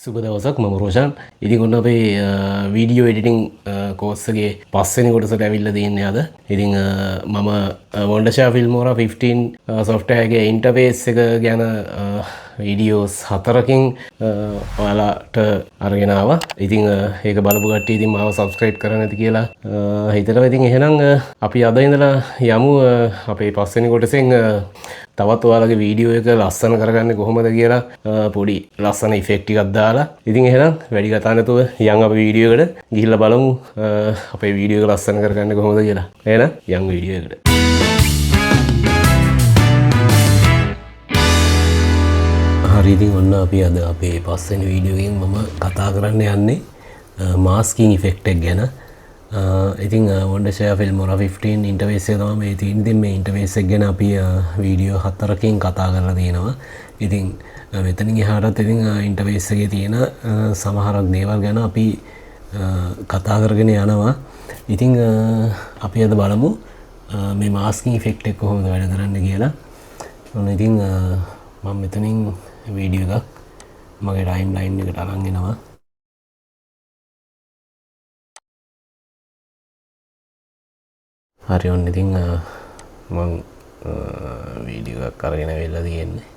සුබ දවසක් මම රෝෂන්. ඉතින් ඔන්න අපේ වීඩියෝ එඩිටිං කෝස් එකේ පස්වෙනි කොටසට ඇවිල්ලා තියෙන්නේ අද. ඉතින් මම Wondershare Filmora 15 software එකේ ඉන්ටර්ෆේස් එක ගැන වීඩියෝස් 4කින් ඔයාලට අරගෙන ආවා. ඉතින් ඒක බලපු කට්ටිය ඉතින් මාව subscribe කරලා නැති කියලා හිතනවා. ඉතින් එහෙනම් අපි අද ඉඳලා යමු අපේ පස්වෙනි කොටසෙන් තවත් ඔයාලගේ වීඩියෝ එක ලස්සන කරගන්නේ කොහොමද කියලා පොඩි ලස්සන ඉෆෙක්ට් ටිකක් දාලා. ඉතින් එහෙනම් වැඩි කතා නැතුව යන් අපි වීඩියෝ එකට ගිහිල්ලා බලමු අපේ වීඩියෝ එක ලස්සන කරගන්නේ කොහොමද කියලා. එහෙනම් යන් වීඩියෝ එකට. හරි ඉතින් ඔන්න අපි අද අපේ පස්වෙනි වීඩියෝ එකෙන් මම කතා කරන්න යන්නේ මාස්කින් ඉෆෙක්ට් එක ගැන. ඉතින් Wondershare Filmora 15 ඉන්ටර්ෆේස් එක තමයි මේ තියෙන්නේ. ඉතින් මේ ඉන්ටර්ෆේස් එක ගැන අපි වීඩියෝ 4කින් කතා කරලා තියෙනවා. ඉතින් මෙතනින් එහාටත් ඉතින් ඉන්ටර්ෆේස් එකේ තියෙන සමහරක් දේවල් ගැන අපි කතා කරගෙන යනවා. ඉතින් අපි අද බලමු මේ මාස්කින් ඉෆෙක්ට් එක කොහොමද වැඩ කරන්නේ කියලා. ඔන්න ඉතින් මම මෙතනින් වීඩියෝ එකක් මගේ ටයිම්ලයින් එකට අරන් එනවා. හරි ඔන්න ඉතින් මම වීඩියෝ එකක් අරගෙන වෙලා තියෙන්නේ.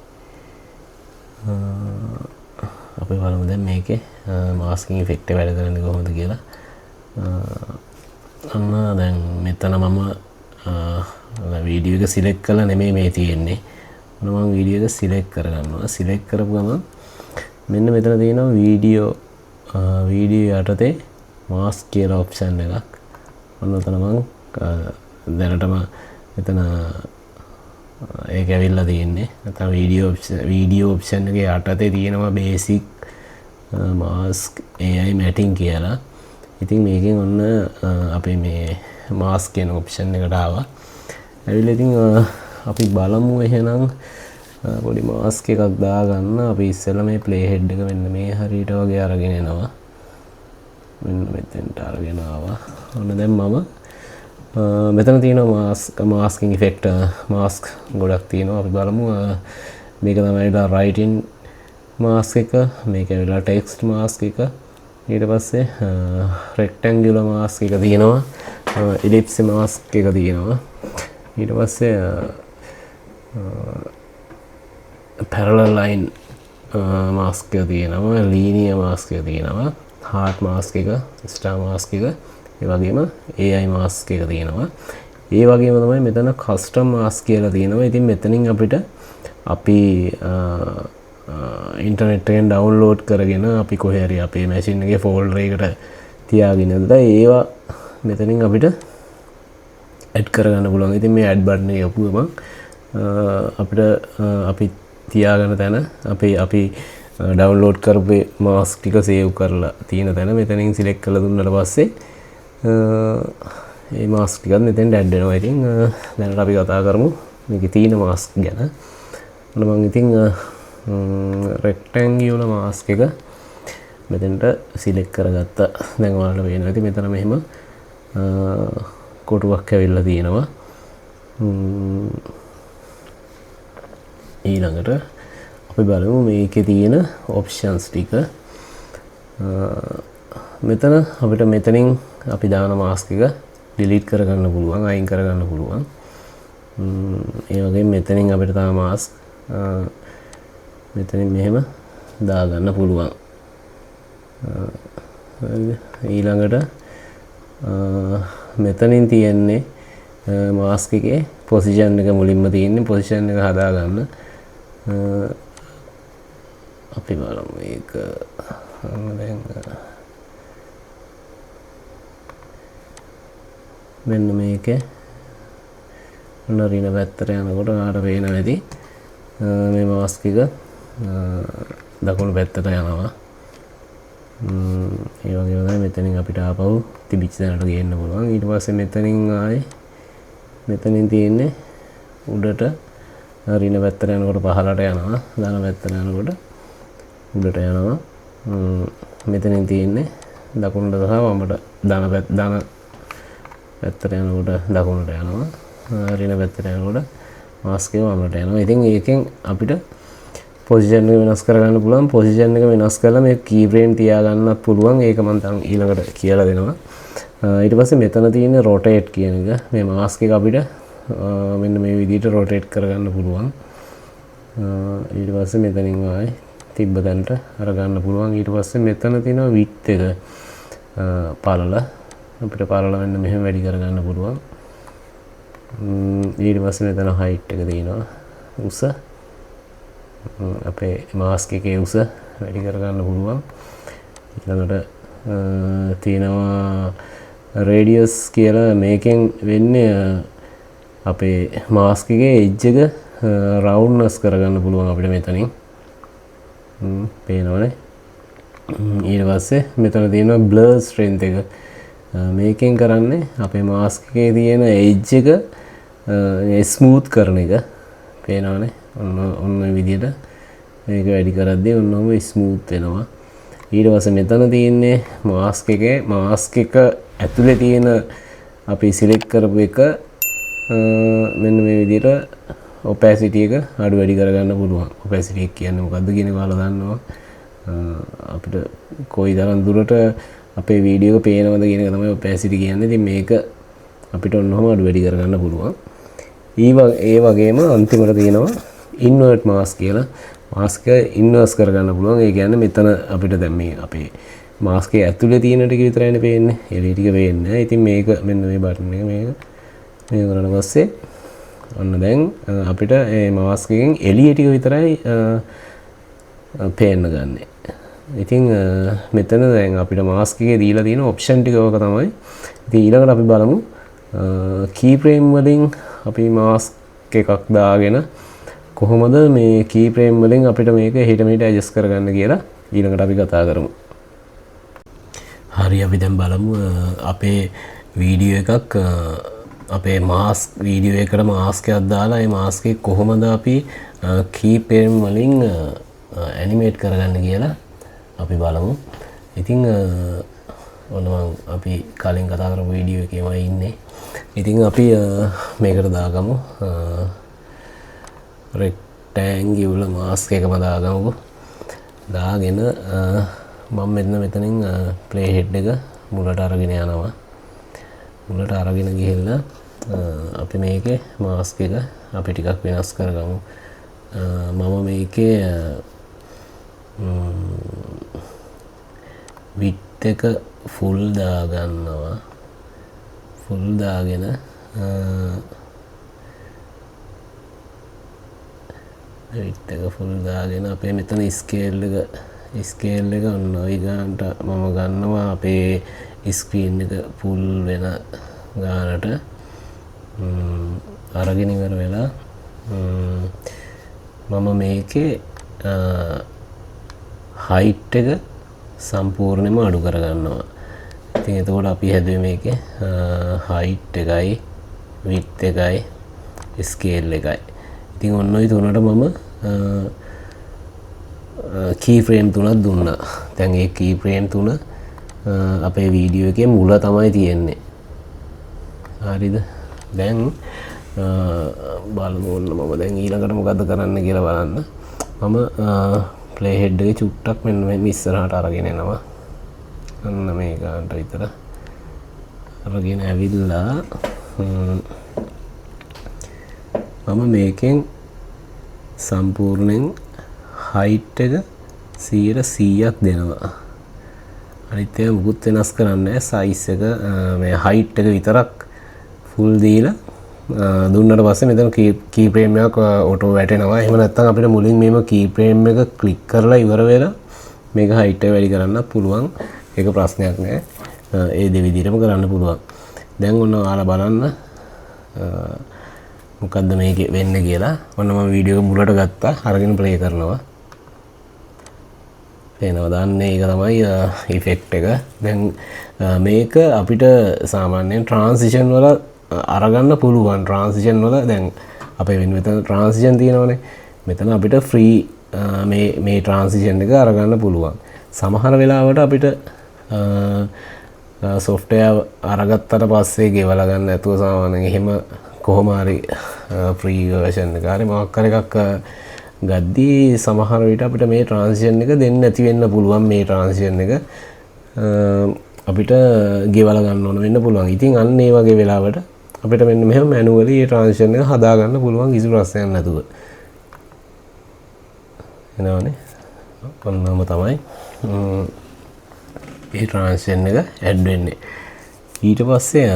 අපි බලමු දැන් මේකේ මාස්කින් ඉෆෙක්ට් එක වැඩ කරන්නේ කොහොමද කියලා. අන්න දැන් මෙතන මම වීඩියෝ එක සිලෙක්ට් කරලා නෙමෙයි මේ තියෙන්නේ. මම වීඩියෝ එක සිලෙක්ට් කරගන්නවා. සිලෙක්ට් කරපු ගමන් මෙන්න මෙතන තියෙනවා වීඩියෝ යටතේ මාස්ක් කියලා ඔප්ෂන් එකක්. ඔන්න ඔතන මම දැනටම මෙතන ඒක ඇවිල්ලා තියෙන්නේ. නැත්නම් වීඩියෝ ඔප්ෂන් එකේ යටතේ තියෙනවා බේසික් මාස්ක් AI මැටින් කියලා. ඉතින් මේකෙන් ඔන්න අපි මේ මාස්ක් කියන ඔප්ෂන් එකට ආවා. ඇවිල්ලා ඉතින් අපි බලමු එහෙනම් පොඩි මාස්ක් එකක් දාගන්න. අපි ඉස්සෙල්ලා මේ ප්ලේ හෙඩ් එක මෙන්න මේ හරියට වගේ අරගෙන එනවා. මෙන්න මෙතෙන්ට අරගෙන ආවා. ඔන්න දැන් මම මෙතන තියෙනවා මාස්කින් ඉෆෙක්ට් මාස්ක් ගොඩක් තියෙනවා. අපි බලමු මේක තමයි රයිටින් මාස්ක් එක, මේක වෙලා ටෙක්ස්ට් මාස්ක් එක, ඊට පස්සේ රෙක්ටැන්ගියුලර් මාස්ක් එක තියෙනවා, එලිප්ස් මාස්ක් එක තියෙනවා, ඊට පස්සේ පැරලල් ලයින් මාස්ක් එක තියෙනවා, ලීනියර් මාස්ක් එක තියෙනවා, හાર્ට් මාස්ක් එක, ස්ටාර් මාස්ක් එක, ඒ වගේම AI මාස්ක් එක තියෙනවා. ඒ වගේම තමයි මෙතන කස්ටම් මාස්ක් කියලා තියෙනවා. ඉතින් මෙතනින් අපිට අපි ඉන්ටර්නෙට් එකෙන් ඩවුන්ලෝඩ් කරගෙන අපි කොහේ හරි අපේ මැෂින් එකේ ෆෝල්ඩර් එකකට තියාගෙන ඉඳලා ඒවා මෙතනින් අපිට ඇඩ් කරගන්න පුළුවන්. ඉතින් මේ ඇඩ් බටන් එක යපුවම අපිට අපි තියාගන්න තැන අපි ඩවුන්ලෝඩ් කරපු මාස්ක් ටික සේව් කරලා තියෙන තැන මෙතනින් සිලෙක්ට් කරලා දුන්නාට පස්සේ මේ මාස්ක් ටිකත් මෙතෙන්ට ඇඩ් වෙනවා. ඉතින් දැනට අපි කතා කරමු මේකේ තියෙන මාස්ක් ගැන. මම ඉතින් රෙක්ටැන්ගියුලර් මාස්ක් එක මෙතෙන්ට සිලෙක්ට් කරගත්තා. දැන් ඔයාලට පේනවා ඉතින් මෙතන මෙහෙම කොටුවක් ඇවිල්ලා තියෙනවා. ඊළඟට අපි බලමු මේකේ තියෙන ඔප්ෂන්ස් ටික. මෙතන අපිට මෙතනින් අපි දාන මාස්ක් එක ඩිලීට් කරගන්න පුළුවන්, අයින් කරගන්න පුළුවන්. ඒ වගේම මෙතනින් අපිට තව මාස්ක් මෙතනින් මෙහෙම දාගන්න පුළුවන්. ඊළඟට මෙතනින් තියෙන්නේ මාස්ක් එකේ පොසිෂන් එක මුලින්ම තියෙන්නේ. පොසිෂන් එක හදාගන්න අපි බලමු මේක දැන් මෙන්න මේකේ ඔන්න රින පැත්තට යනකොට ආට පේනවා ඇති මේ මාස්ක් එක දකුණු පැත්තට යනවා. ඒ වගේම තමයි මෙතනින් අපිට ආපහු තිබිච්ච තැනට ගේන්න පුළුවන්. ඊට පස්සේ මෙතනින් ආයේ මෙතනින් තියෙන්නේ උඩට රින පැත්තට යනකොට පහළට යනවා, ධන පැත්තට යනකොට උඩට යනවා. මෙතනින් තියෙන්නේ දකුණට සහ වමට ධන පැත්තට යනකොට දකුණට යනවා, රින පැත්තට යනකොට මාස්ක් එක වමට යනවා. ඉතින් ඒකෙන් අපිට පොසිෂන් එක වෙනස් කරගන්න පුළුවන්. පොසිෂන් එක වෙනස් කරලා මේ කී ෆ්‍රේම් තියාගන්නත් පුළුවන්. ඒක මම දැන් ඊළඟට කියලා දෙනවා. ඊට පස්සේ මෙතන තියෙන rotate කියන එක මේ මාස්ක් එක අපිට මෙන්න මේ විදිහට rotate කරගන්න පුළුවන්. ඊට පස්සේ මෙතනින් ආයි තිබ්බ තැනට අරගන්න පුළුවන්. ඊට පස්සේ මෙතන තියෙනවා width එක පළල අපිට පළල වෙන්න මෙහෙම වැඩි කරගන්න පුළුවන්. ඊට පස්සේ මෙතන height එක තියෙනවා උස අපේ මාස්ක් එකේ උස වැඩි කරගන්න පුළුවන්. ඊළඟට තියෙනවා radius කියලා මේකෙන් වෙන්නේ අපේ මාස්ක් එකේ edge එක roundness කරගන්න පුළුවන් අපිට මෙතනින්. පේනවනේ. ඊට පස්සේ මෙතන තියෙනවා blur strength එක. මේකෙන් කරන්නේ අපේ මාස්ක් එකේ තියෙන edge එක ස්මූත් කරන එක. පේනවනේ. ඔන්න ඔය විදිහට මේක වැඩි කරද්දී ඔන්නම ස්මූත් වෙනවා. ඊට පස්සේ මෙතන තියෙන්නේ මාස්ක් එක ඇතුලේ තියෙන අපි සිලෙක්ට් කරපු එක මෙන්න මේ විදිහට opacity එක අඩු වැඩි කරගන්න පුළුවන්. opacity එක කියන්නේ මොකද්ද කියන එක ඔයාලා දන්නවා. අපිට කොයි තරම් දුරට අපේ වීඩියෝ එක පේනවද කියන එක තමයි opacity කියන්නේ. ඉතින් මේක අපිට ඔන්නෝම අඩු වැඩි කරගන්න පුළුවන්. ඒ වගේම අන්තිමට තියෙනවා invert mask කියලා. mask එක inverse කරගන්න පුළුවන්. ඒ කියන්නේ මෙතන අපිට දැන් මේ අපේ mask එකේ ඇතුලේ තියෙන ටික විතරයිනේ පේන්නේ. එළිය ටික පේන්නේ නැහැ. ඉතින් මේක මෙන්න මේ බටන් එක මේක කරලා පස්සේ ඔන්න දැන් අපිට මේ mask එකෙන් එළිය ටික විතරයි පේන්න ගන්නෙ. ඉතින් මෙතන දැන් අපිට mask එකේ දීලා තියෙන option ටික ඔක තමයි. ඉතින් ඊළඟට අපි බලමු key frame වලින් අපි mask එකක් දාගෙන කොහොමද මේ key frame වලින් අපිට මේක හිට මෙහෙට adjust කරගන්න කියලා ඊළඟට අපි කතා කරමු. හරි අපි දැන් බලමු අපේ වීඩියෝ එකක් අපේ මාස්ක් වීඩියෝ එකට මාස්ක් එකක් දාලා ඒ මාස්ක් එක කොහොමද අපි key frame වලින් ඇනිමේට් කරගන්න කියලා අපි බලමු. ඉතින් ඔන්න අපි කලින් කතා කරපු වීඩියෝ එකේමයි ඉන්නේ. ඉතින් අපි මේකට දාගමු rectangular mask එකම දාගමු. දාගෙන මම මෙතනින් play head එක මුලට අරගෙන යනවා. මුලට අරගෙන ගිහිල්ලා අපි මේකේ mask එක අපි ටිකක් වෙනස් කරගමු. මම මේකේ width එක full දාගන්නවා. full දාගෙන width එක full දාගෙන අපේ මෙතන scale එක ඔන්න ඔය ගානට මම ගන්නවා අපේ ස්ක්‍රීන් එක full වෙන ගානට අරගෙන ඉවර වෙලා මම මේකේ height එක සම්පූර්ණයෙන්ම අඩු කරගන්නවා. ඉතින් එතකොට අපි හැදුවේ මේකේ height එකයි width එකයි scale එකයි. ඉතින් ඔන්න ඔය තුනට මම key frame තුනක් දුන්නා. දැන් මේ key frame තුන අපේ වීඩියෝ එකේ මුල තමයි තියෙන්නේ. හරිද? දැන් බලමු ඔන්න මම දැන් ඊළඟට මොකද්ද කරන්න කියලා බලන්න. මම play head එකේ චුට්ටක් මෙන්න මේ ඉස්සරහට අරගෙන එනවා. අන්න මේ ගානට විතර අරගෙන ඇවිල්ලා මම මේකෙන් සම්පූර්ණයෙන් height එක 100ක් දෙනවා. අනිත් ඒවා මුකුත් වෙනස් කරන්නේ නැහැ. size එක මේ height එක විතරක් full දීලා දුන්නට පස්සේ මෙතන key frame එකක් auto වැටෙනවා. එහෙම නැත්නම් අපිට මුලින් මේම key frame එක click කරලා ඉවර වෙලා මේක height එක වැඩි කරන්නත් පුළුවන්. ඒක ප්‍රශ්නයක් නෑ. ඒ දෙවිදිහටම කරන්න පුළුවන්. දැන් ඔන්න ඔයාලා බලන්න මොකද්ද මේකේ වෙන්නේ කියලා. ඔන්න මම වීඩියෝ එක මුලට ගත්තා. අරගෙන ප්ලේ කරනවා. පේනවා දන්නේ ඒක තමයි ඉෆෙක්ට් එක. දැන් මේක අපිට සාමාන්‍යයෙන් ට්‍රාන්සිෂන් වල අරගන්න පුළුවන්. ට්‍රාන්සිෂන් වල දැන් අපේ වෙන මෙතන ට්‍රාන්සිෂන් තියෙනවනේ. මෙතන අපිට ෆ්‍රී මේ ට්‍රාන්සිෂන් එක අරගන්න පුළුවන්. සමහර වෙලාවට අපිට software අරගත්තට පස්සේ ගෙවලා ගන්න නැතුව සාමාන්‍යයෙන් එහෙම කොහොම හරි ෆ්‍රී version එක හරි මොකක් හරි එකක් ගද්දී සමහර විට අපිට මේ ට්‍රාන්සිෂන් එක දෙන්න නැති වෙන්න පුළුවන් මේ ට්‍රාන්සිෂන් එක අපිට ගෙවලා ගන්න ඕන වෙන්න පුළුවන්. ඉතින් අන්න ඒ වගේ වෙලාවට අපිට මෙන්න මෙහෙම මැනුවලි මේ ට්‍රාන්සිෂන් එක හදා ගන්න පුළුවන් කිසි ප්‍රශ්නයක් නැතුව. එනවනේ. ඔන්නම තමයි මේ ට්‍රාන්සිෂන් එක ඇඩ් වෙන්නේ. ඊට පස්සේ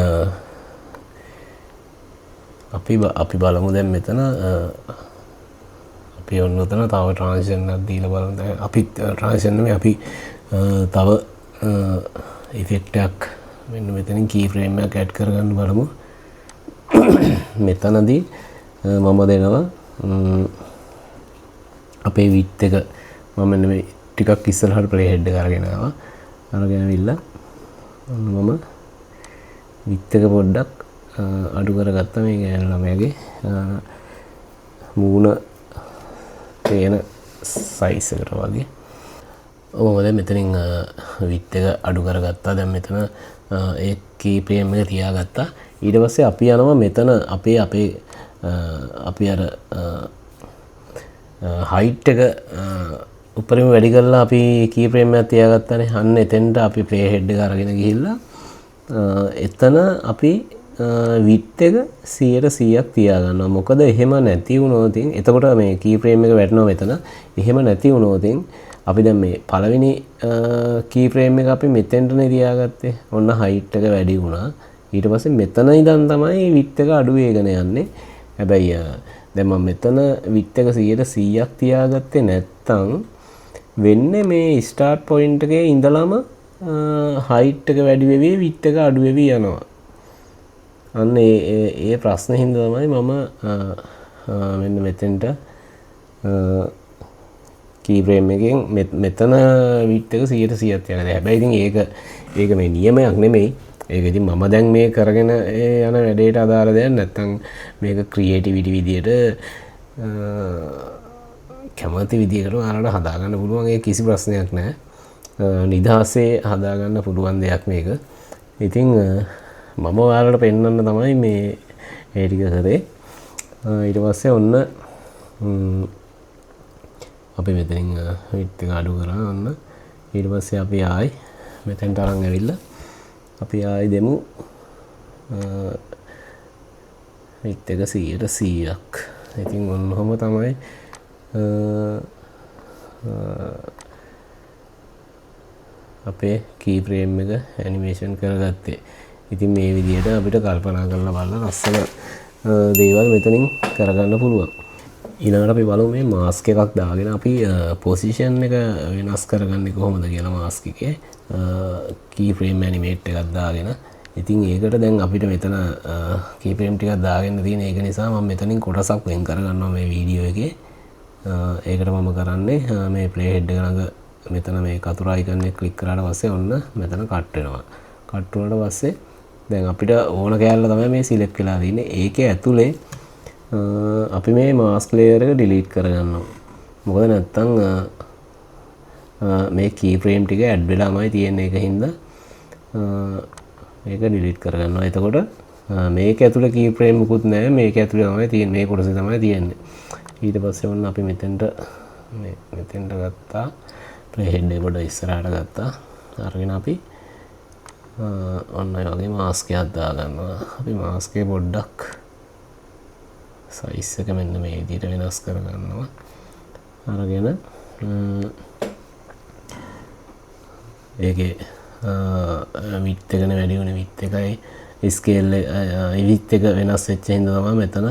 අපි බලමු දැන් මෙතන අපි ඔන්න උතන තව ට්‍රාන්සිෂන් එකක් දීලා බලමු. දැන් අපි ට්‍රාන්සිෂන් නෙමෙයි අපි තව ඉෆෙක්ට් එකක් මෙන්න මෙතනින් කී ෆ්‍රේම් එකක් ඇඩ් කරගන්න බලමු. මෙතනදී මම දෙනවා අපේ විත් එක මම නෙමෙයි ටිකක් ඉස්සරහට ප්ලේ හෙඩ් එක අරගෙන ආවා. අරගෙන ඇවිල්ලා මම විත් එක පොඩ්ඩක් අඩු කරගත්තා මේ ගෑනු ළමයාගේ මූණ පේන සයිස් එකට වගේ. දැන් මෙතනින් විත් එක අඩු කරගත්තා. දැන් මෙතන ඒ කී ෆ්‍රේම් එක තියාගත්තා. ඊට පස්සේ අපි යනවා මෙතන අපි අර හයිට් එක උඩරිම වැඩි කරලා අපි කී ෆ්‍රේම් එකක් තියාගත්තානේ. අන්න එතෙන්ට අපි ප්ලේ හෙඩ් එක අරගෙන ගිහිල්ලා එතන අපි විත් එක 100%ක් තියාගන්නවා. මොකද එහෙම නැති වුණොත් එතකොට මේ කී ෆ්‍රේම් එක වැටෙනවා මෙතන. එහෙම නැති වුණොත් අපි දැන් මේ පළවෙනි කී ෆ්‍රේම් එක අපි මෙතෙන්ටනේ තියාගත්තේ. ඔන්න හයිට් එක වැඩි වුණා. ඊට පස්සේ මෙතන ඉඳන් තමයි විත් එක අඩු වෙගෙන යන්නේ. හැබැයි දැන් මම මෙතන විත් එක 100%ක් තියාගත්තේ නැත්තම් වෙන්නේ මේ ස්ටාර්ට් පොයින්ට් එකේ ඉඳලම හයිට් එක වැඩි වෙවි විත් එක අඩු වෙවි යනවා. අන්න ඒ ප්‍රශ්නේ හින්දා තමයි මම මෙන්න මෙතෙන්ට කී ෆ්‍රේම් එකෙන් මෙතන විත් එක 100%ක් තියනවා. හැබැයි ඉතින් ඒක මේ නියමයක් නෙමෙයි. ඒක ඉතින් මම දැන් මේ කරගෙන යන වැඩේට අදාළ දෙයක් නැත්තම් මේක ක්‍රියේටිවිටි විදියට කැමති විදියකට ඔයාලට හදාගන්න පුළුවන්. ඒක කිසි ප්‍රශ්නයක් නැහැ. නිදහසේ හදාගන්න පුළුවන් දෙයක් මේක. ඉතින් මම ඔයාලට පෙන්වන්න තමයි මේ ටික කරේ. ඊට පස්සේ ඔන්න අපි මෙතනින් විත් එක අඩු කරා ඔන්න. ඊට පස්සේ අපි ආයි මෙතෙන්ට අරන් ඇවිල්ලා අපි ආයි දෙමු විත් එක 100%ක්. ඉතින් ඔන්නෝම තමයි අපේ කී ෆ්‍රේම් එක ඇනිමේෂන් කරගත්තේ. ඉතින් මේ විදිහට අපිට කල්පනා කරලා බලලා ලස්සන දේවල් මෙතනින් කරගන්න පුළුවන්. ඊළඟට අපි බලමු මේ මාස්ක් එකක් දාගෙන අපි පොසිෂන් එක වෙනස් කරගන්නේ කොහොමද කියලා මාස්ක් එකේ කී ෆ්‍රේම් ඇනිමේට් එකක් දාගෙන. ඉතින් ඒකට දැන් අපිට මෙතන කී ෆ්‍රේම් ටිකක් දාගෙන තියෙන ඒක නිසා මම මෙතනින් කොටසක් වෙන් කරගන්නවා මේ වීඩියෝ එකේ. ඒකට මම කරන්නේ මේ ප්ලේ හෙඩ් එක ළඟ මෙතන මේ කතුර අයිකන් එක ක්ලික් කරාට පස්සේ ඔන්න මෙතන කට් වෙනවා. කට් වුණාට පස්සේ දැන් අපිට ඕන කෑල්ල තමයි මේ සිලෙක්ට් වෙලා තියෙන්නේ. ඒකේ ඇතුලේ අපි මේ මාස්ක් ලේයර් එක ඩිලීට් කරගන්නවා. මොකද නැත්තම් මේ කී ෆ්‍රේම් ටික ඇඩ් වෙලාමයි තියෙන්නේ. ඒකින්ද මේක ඩිලීට් කරගන්නවා. එතකොට මේක ඇතුලේ කී ෆ්‍රේම් මුකුත් නැහැ. මේක ඇතුලේ තමයි තියෙන්නේ. මේ කොටසේ තමයි තියෙන්නේ. ඊට පස්සේ ඔන්න අපි මෙතෙන්ට ගත්තා. ප්ලේ හෙඩ් එක පොඩ ඉස්සරහට ගත්තා. අරගෙන අපි ඔන්න ඔය වගේ මාස්ක් එකක් දාගන්නවා. අපි මාස්ක් එක පොඩ්ඩක් සයිස් එක මෙන්න මේ විදිහට වෙනස් කරගන්නවා. අරගෙන ඒකේ විත් එකනේ වැඩි වුණේ. විත් එකයි ස්කේල් විත් එක වෙනස් වෙච්ච හින්දා තමයි මෙතන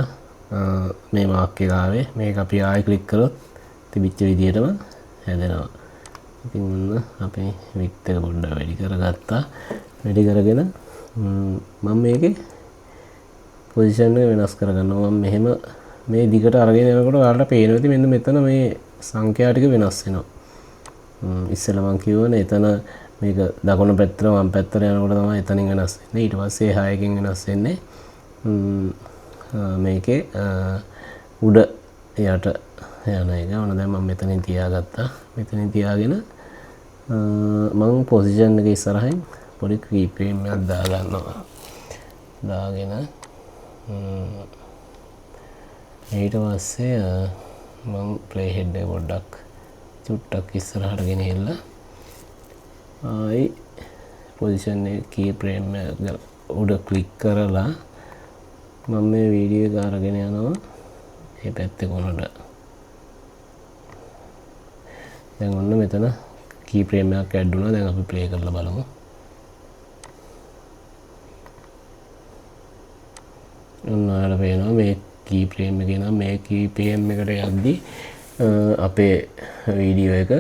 මේ මාක් එක ආවේ. මේක අපි ආයෙ ක්ලික් කරොත් තිබිච්ච විදිහටම හැදෙනවා. ඉතින් ඔන්න අපි විත් එක පොඩ්ඩක් වැඩි කරගත්තා. වැඩි කරගෙන මම මේකේ පොසිෂන් එක වෙනස් කරගන්නවා. මම මෙහෙම මේ දිගට අරගෙන යනකොට ඔයාලට පේනවා ඇති මෙන්න මෙතන මේ සංඛ්‍යා ටික වෙනස් වෙනවා. ඉස්සෙල්ලා මම කියවනේ එතන මේක දකුණු පැත්තට වම් පැත්තට යනකොට තමයි එතනින් වෙනස් වෙන්නේ. ඊට පස්සේ 6කින් වෙනස් වෙන්නේ. මේකේ උඩ යට යන එක. ඕන දැන් මම මෙතනින් තියාගත්තා. මෙතනින් තියාගෙන මම පොසිෂන් එක ඉස්සරහින් පොඩි කී ෆ්‍රේම් එකක් දාගන්නවා. දාගෙන ඊට පස්සේ මං ප්ලේ හෙඩ් එක පොඩ්ඩක් චුට්ටක් ඉස්සරහට ගෙනහිල්ලා ආයි පොසිෂන් එක කී ෆ්‍රේම් එක උඩ ක්ලික් කරලා මම මේ වීඩියෝ එක අරගෙන යනවා මේ පැත්තේ කොනට. දැන් ඔන්න මෙතන කී ෆ්‍රේම් එකක් ඇඩ් වුණා. දැන් අපි ප්ලේ කරලා බලමු. ඔන්න ඔයාලට පේනවා මේ කී ෆ්‍රේම් එකේ නම් මේ කී ෆ්‍රේම් එකට යද්දි අපේ වීඩියෝ එක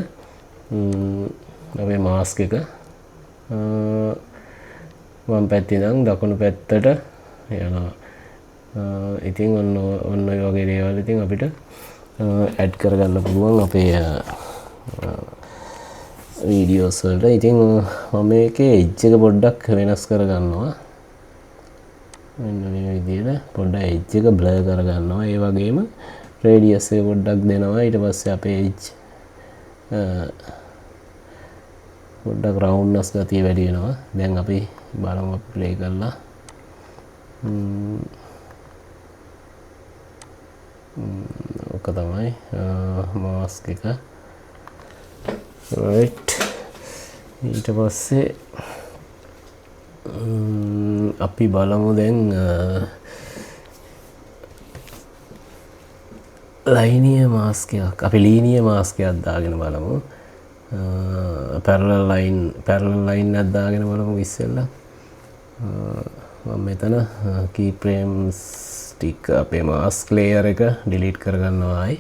අපේ මාස්ක් එක වම් පැත්තේ ඉඳන් දකුණු පැත්තට යනවා. ඉතින් ඔන්න ඔය වගේ දේවල් ඉතින් අපිට ඇඩ් කරගන්න පුළුවන් අපේ වීඩියෝස් වලට. ඉතින් මම මේකේ එජ් එක පොඩ්ඩක් වෙනස් කරගන්නවා. මෙන්න මේ විදිහට පොඩ්ඩක් එජ් එක බ්ලර් කරගන්නවා. ඒ වගේම රේඩියස් එක පොඩ්ඩක් දෙනවා. ඊට පස්සේ අපේ එජ් පොඩ්ඩක් රවුන්ඩ්නස් ගතිය වැඩි වෙනවා. දැන් අපි බලමු අපි ප්ලේ කරලා. ඔක තමයි මාස්ක් එක. right. ඊට පස්සේ අපි බලමු දැන් ලයිනිය මාස්ක් එකක්. අපි ලීනිය මාස්ක් එකක් දාගෙන බලමු. පැරලල් ලයින් එකක් දාගෙන බලමු ඉස්සෙල්ලා. මම මෙතන key frames ටික අපේ මාස්ක් ලේයර් එක ඩිලීට් කරගන්නවා ආයි.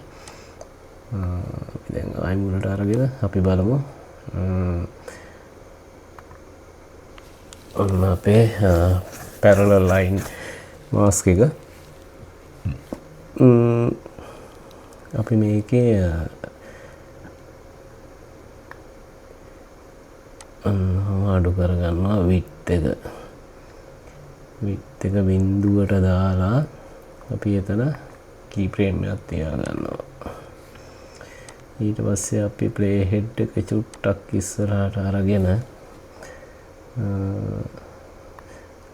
දැන් ආයි මුලට අරගෙන අපි බලමු. ඔන්න අපේ පැරලල් ලයින් මාස්ක් එක. අපි මේකේ අඩු කරගන්නවා විඩ්ත් එක බිඳුවට දාලා අපි එතන කී ෆ්‍රේම් එකක් තියාගන්නවා. ඊට පස්සේ අපි ප්ලේ හෙඩ් එක චුට්ටක් ඉස්සරහට අරගෙන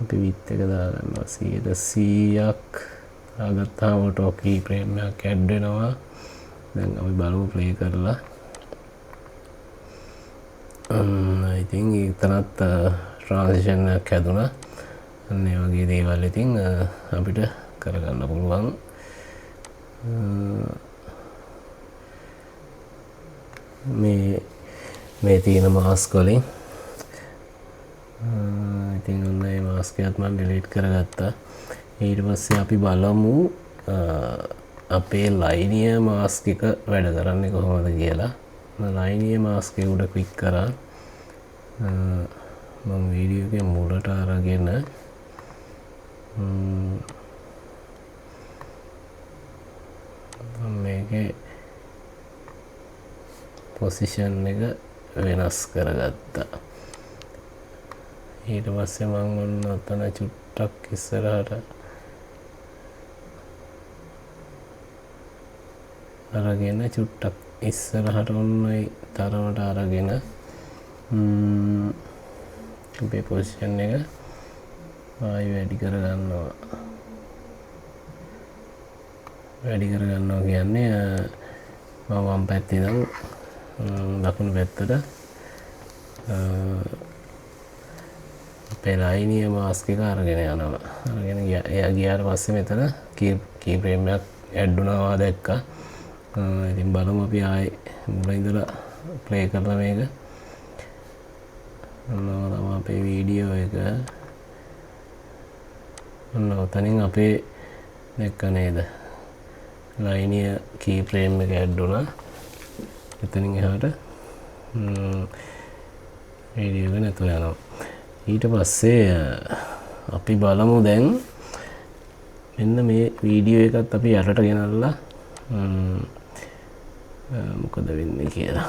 අපි විඩ්ත් එක දාගන්නවා 100ක් දාගත්තාම ඔටෝ කී ෆ්‍රේම් එකක් ඇඩ් වෙනවා. දැන් අපි බලමු ප්ලේ කරලා. ඉතින් එතනත් ට්‍රාන්සිෂන් එකක් හැදුණා. අන්න ඒ වගේ දේවල් ඉතින් අපිට කරගන්න පුළුවන්. මේ තියෙන මාස්ක් වලින් ඉතින් ඔන්න මේ මාස්ක් එකත් මම ඩිලීට් කරගත්තා. ඊට පස්සේ අපි බලමු අපේ ලයිනිය මාස්ක් එක වැඩ කරන්නේ කොහොමද කියලා. ලයිනිය මාස්ක් එක උඩ ක්ලික් කරා. මම වීඩියෝ එකේ මුලට අරගෙන මේකේ පොසිෂන් එක වෙනස් කරගත්තා. ඊට පස්සේ මම ඔන්න අතන චුට්ටක් ඉස්සරහට අරගෙන චුට්ටක් ඉස්සරහට ඔන්නයි තරමට අරගෙන අපේ පොසිෂන් එක ආයි වැඩි කරගන්නවා. වැඩි කරගන්නවා කියන්නේ මම වම් පැත්තේ ඉඳන් දකුණු පැත්තට අපේ ලයිනිය මාස්ක් එක අරගෙන යනවා. අරගෙන ගියාට පස්සේ මෙතන කී ෆ්‍රේම් එකක් ඇඩ් වුණා දැක්කා. ඉතින් බලමු අපි ආයි මුල ඉඳලා ප්ලේ කරලා මේක. ඔන්න තමයි අපේ වීඩියෝ එක. ඔන්න ඔතනින් අපේ දැක්ක නේද? ලයිනිය කී ෆ්‍රේම් එක ඇඩ් වුණා. එතනින් එහාට වීඩියෝ එක නැතුව යනවා. ඊට පස්සේ අපි බලමු දැන් මෙන්න මේ වීඩියෝ එකත් අපි යටට ගෙනල්ලා මොකද වෙන්නේ කියලා.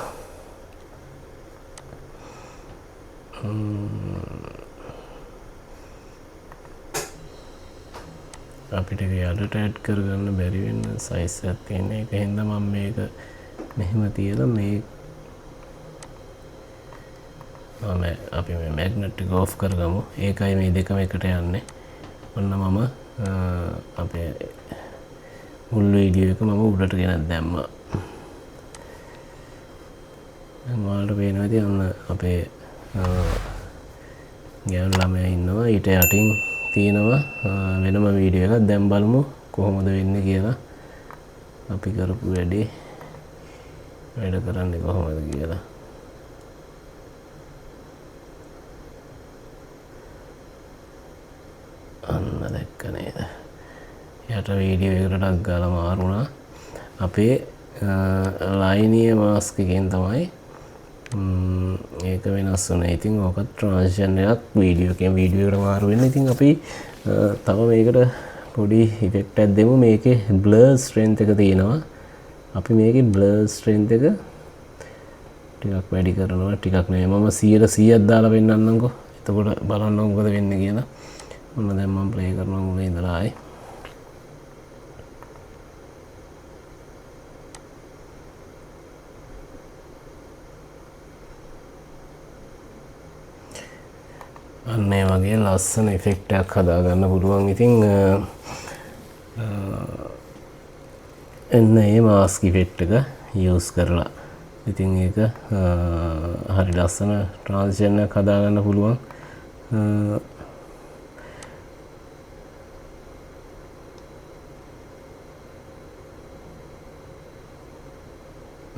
අපිට යටට ඇඩ් කරගන්න බැරි වෙන සයිස් එකක් තියෙන. ඒක හින්දා මම මේක මෙහෙම තියලා අපි මේ මැග්නට් එක ඕෆ් කරගමු. ඒකයි මේ දෙකම එකට යන්නේ. ඔන්න මම අපේ මුල් වීඩියෝ එක මම උඩට ගෙනත් දැම්මා. ඔයාලට පේනවා ඇති අන්න අපේ ගෑනු ළමයා ඉන්නවා. ඊට යටින් තියෙනවා වෙනම වීඩියෝ එකක්. දැන් බලමු කොහොමද වෙන්නේ කියලා. අපි කරපු වැඩේ වැඩ කරන්නේ කොහොමද කියලා. අන්න දැක්ක නේද? යට වීඩියෝ එකකට ටක් ගාලා මාරුණා. අපේ ලයිනිය මාස්ක් එකෙන් තමයි ඒක වෙනස් වුණේ. ඉතින් ඕක ට්‍රාන්සිෂන් එකක් වීඩියෝ එකෙන් වීඩියෝ එකට මාරු වෙන. ඉතින් අපි තව මේකට පොඩි ඉෆෙක්ට් එකක් දෙමු. මේකේ බ්ලර් ස්ට්‍රෙන්ත් එක තියෙනවා. අපි මේකේ බ්ලර් ස්ට්‍රෙන්ත් එක ටිකක් වැඩි කරනවා. ටිකක් නෙවෙයි මම 100%ක් දාලා පෙන්නන්නම්කෝ. එතකොට බලන්න මොකද වෙන්නේ කියලා. ඔන්න දැන් මම ප්ලේ කරනවා මුලින් ඉඳලා ආයේ. අන්න ඒ වගේ ලස්සන ඉෆෙක්ට් එකක් හදාගන්න පුළුවන්. ඉතින් එන්න මේ මාස්ක් ඉෆෙක්ට් එක යූස් කරලා ඉතින් ඒක හරි ලස්සන ට්‍රාන්සිෂන් එකක් හදාගන්න පුළුවන්.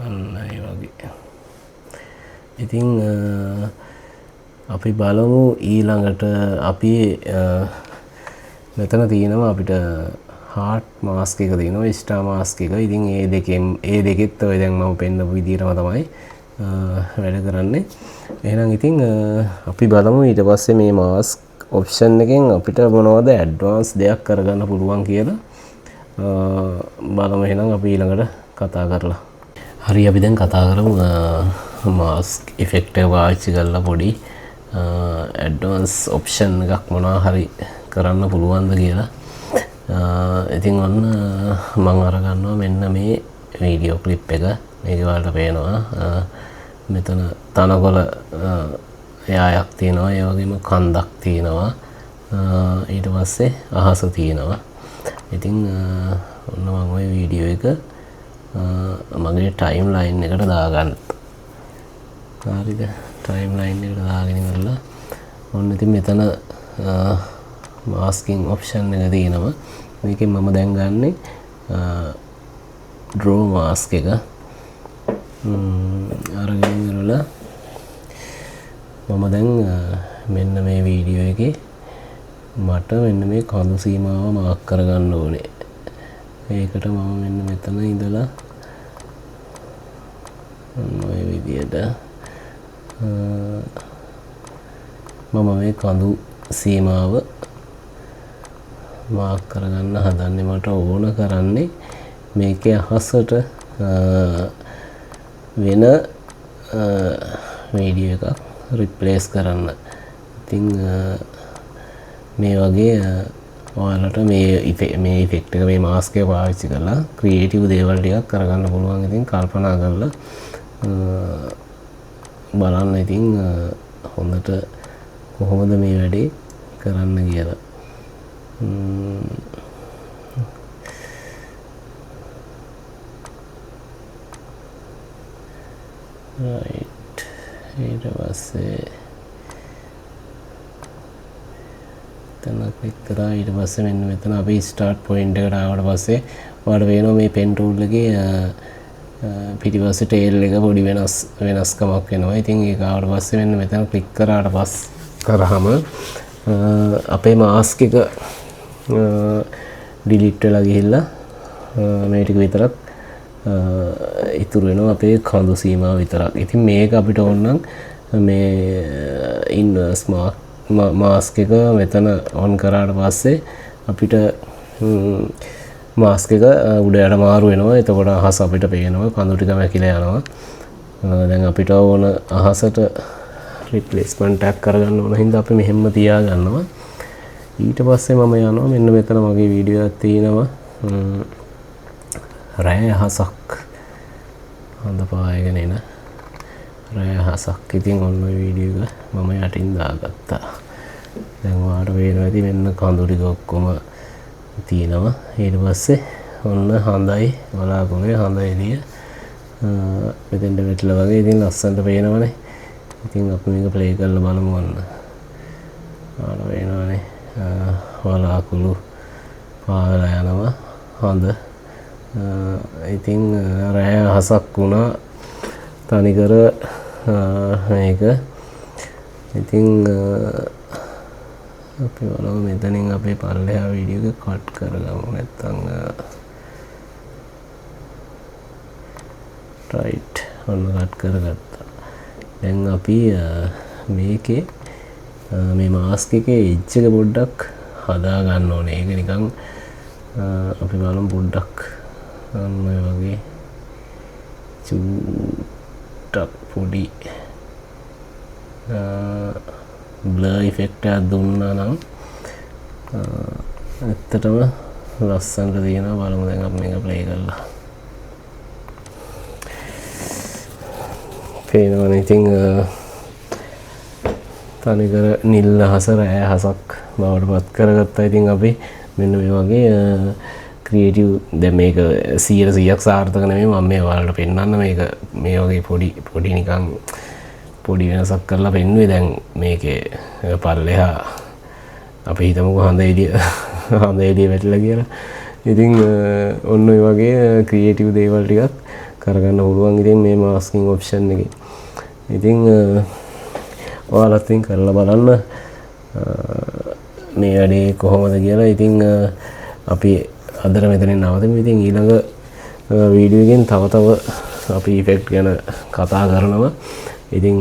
අන්න ඒ වගේ. ඉතින් අපි බලමු ඊළඟට අපි මෙතන තියෙනවා අපිට හාට් මාස්ක් එක තියෙනවා ස්ටාර් මාස්ක් එක. ඉතින් ඒ දෙකෙත් ඔය දැන් මම පෙන්නපු විදිහටම තමයි වැඩ කරන්නේ. එහෙනම් ඉතින් අපි බලමු ඊට පස්සේ මේ මාස්ක් ඔප්ෂන් එකෙන් අපිට මොනවද ඇඩ්වාන්ස් දෙයක් කරගන්න පුළුවන් කියලා බලමු. එහෙනම් අපි ඊළඟට කතා කරලා. හරි අපි දැන් කතා කරමු මාස්ක් ඉෆෙක්ට් එක පාවිච්චි කරලා පොඩි ඇඩ්වාන්ස් ඔප්ෂන් එකක් මොනවා හරි කරන්න පුළුවන්ද කියලා. ඉතින් ඔන්න මම අරගන්නවා මෙන්න මේ වීඩියෝ ක්ලිප් එක. මේක ඔයාලට පේනවා මෙතන තනකොළ යායක් තියෙනවා. ඒ වගේම කන්දක් තියෙනවා. ඊට පස්සේ අහස තියෙනවා. ඉතින් ඔන්න මම ওই වීඩියෝ එක මගේ ටයිම් ලයින් එකට දාගන්න. හරිද? ටයිම් ලයින් එකට දාගෙන ඉවරලා ඔන්න ඉතින් මෙතන මාස්කින් ඔප්ෂන් එක තියෙනවා. මේකෙන් මම දැන් ගන්නෙ ඩ්‍රෝ මාස්ක් එක. අරගෙන ඉවරලා මම දැන් මෙන්න මේ වීඩියෝ එකේ මට මෙන්න මේ කඳු සීමාව මාක් කරගන්න ඕනේ. ඒකට මම මෙන්න මෙතන ඉඳලා ඔය විදියට මම මේ කඳු සීමාව මාක් කරගන්න හදන්නේ. මට ඕන කරන්නේ මේකේ අහසට වෙන වීඩියෝ එකක් රිප්ලේස් කරන්න. ඉතින් මේ වගේ ඔයාලට මේ ඉෆෙක්ට් එක මේ මාස්ක් එක පාවිච්චි කරලා ක්‍රියේටිව් දේවල් ටිකක් කරගන්න පුළුවන්. ඉතින් කල්පනා කරලා බලන්න ඉතින් හොඳට කොහොමද මේ වැඩේ කරන්න කියලා. right ඊට පස්සේ එතන ක්ලික් කරා. ඊට පස්සේ මෙන්න මෙතන අපි ස්ටාර්ට් පොයින්ට් එකට ආවට පස්සේ ඔයාලට වෙනවා මේ පෙන් ටූල් එකේ පිටිපස්සේ ටේල් එක පොඩි වෙනස්කමක් වෙනවා. ඉතින් ඒක ආවට පස්සේ මෙන්න මෙතන ක්ලික් කරාට කරාම අපේ මාස්ක් එක ඩිලීට් වෙලා ගිහිල්ලා මේ ටික විතරක් ඉතුරු වෙනවා අපේ කඳු සීමාව විතරක්. ඉතින් මේක අපිට ඕන නම් මේ ඉන්වර්ස් මාස්ක් එක මෙතන ඔන් කරාට පස්සේ අපිට මාස්ක් එක උඩයට මාරු වෙනවා. එතකොට අහස අපිට පේනවා කඳු ටික මැකිලා යනවා. දැන් අපිට ඕන අහසට රිප්ලේස්මන්ට් එකක් කරගන්න ඕන හින්දා අපි මෙහෙම තියා ගන්නවා. ඊට පස්සේ මම යනවා මෙන්න මෙතන මගේ වීඩියෝ එකක් තියෙනවා රෑ අහසක් හොඳ පායගෙන එන රෑ අහසක්. ඉතින් ඔන්න ඔය වීඩියෝ එක මම යටින් දාගත්තා. දැන් ඔයාලට පේනවා ඇති මෙන්න කඳු ටික ඔක්කොම තියෙනවා. ඊට පස්සේ ඔන්න හොඳයි බලාකුලේ හොඳ එළිය මෙතෙන්ට වැටලා වගේ ඉතින් ලස්සනට පේනවනේ ඉතින් අපි මේක ප්ලේ කරලා බලමු ඔන්න ආන වෙනවනේ බලාකුළු පාවලා යනවා හොඳ ඉතින් රෑ හසක් වුණා තනිකර මේක ඉතින් අපි බලමු මෙතනින් අපේ පල්ලෙහා වීඩියෝ එක කට් කරගමු නැත්නම් රයිට් ඔන්න කට් කරගත්තා දැන් අපි මේකේ මේ මාස්ක් එකේ එජ් එක පොඩ්ඩක් හදා ගන්න ඕනේ ඒක නිකන් අපි බලමු පොඩ්ඩක් අන්න ඔය වගේ චුට්ටක් පොඩි බ්ලර් ඉෆෙක්ට් එකක් දුන්නා නම් ඇත්තටම ලස්සනට තියෙනවා බලමු දැන් අපි මේක ප්ලේ කරලා පේනවනේ ඉතින් තනිකර නිල් අහස රෑ අහසක් බවට පත් කරගත්තා ඉතින් අපි මෙන්න මේ වගේ ක්‍රියේටිව් දැන් මේක 100% සාර්ථක නෙමෙයි මම මේ ඔයාලට පෙන්නන්න මේක මේ වගේ පොඩි නිකන් පොඩි වෙනසක් කරලා පෙන්නුවේ දැන් මේකේ පල්ලෙහා අපි හිතමුකෝ හඳ එළිය වැටිලා කියලා. ඉතින් ඔන්න ඔය වගේ ක්‍රියේටිව් දේවල් ටිකක් කරගන්න පුළුවන් ඉතින් මේ මාස්කින් ඔප්ෂන් එකේ. ඉතින් ඔයාලත් ඉතින් කරලා බලන්න මේ වැඩේ කොහොමද කියලා. ඉතින් අපි අදට මෙතනින් නවතිමු. ඉතින් ඊළඟ වීඩියෝ එකෙන් තව අපි ඉෆෙක්ට් ගැන කතා කරනවා. ඉතින්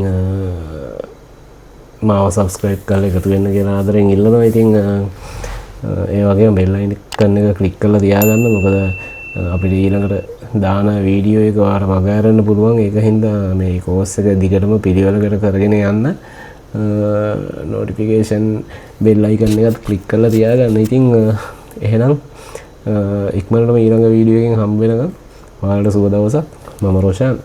මාව සබස්ක්‍රයිබ් කරලා එකතු වෙන්න කියලා ආදරෙන් ඉල්ලනවා. ඉතින් ඒ වගේම බෙල් අයිකන් එක ක්ලික් කරලා තියාගන්න. මොකද අපිට ඊළඟට දාන වීඩියෝ එක ඔයාලට මග අරන්න පුළුවන්. ඒක හින්දා මේ කෝස් එක දිගටම පිළිවෙලකට කරගෙන යන්න නොටිෆිකේෂන් බෙල් අයිකන් එකත් ක්ලික් කරලා තියාගන්න. ඉතින් එහෙනම් ඉක්මනටම ඊළඟ වීඩියෝ එකෙන් හම්බ වෙනකම් ඔයාලට සුබ දවසක්. මම රොෂාන්.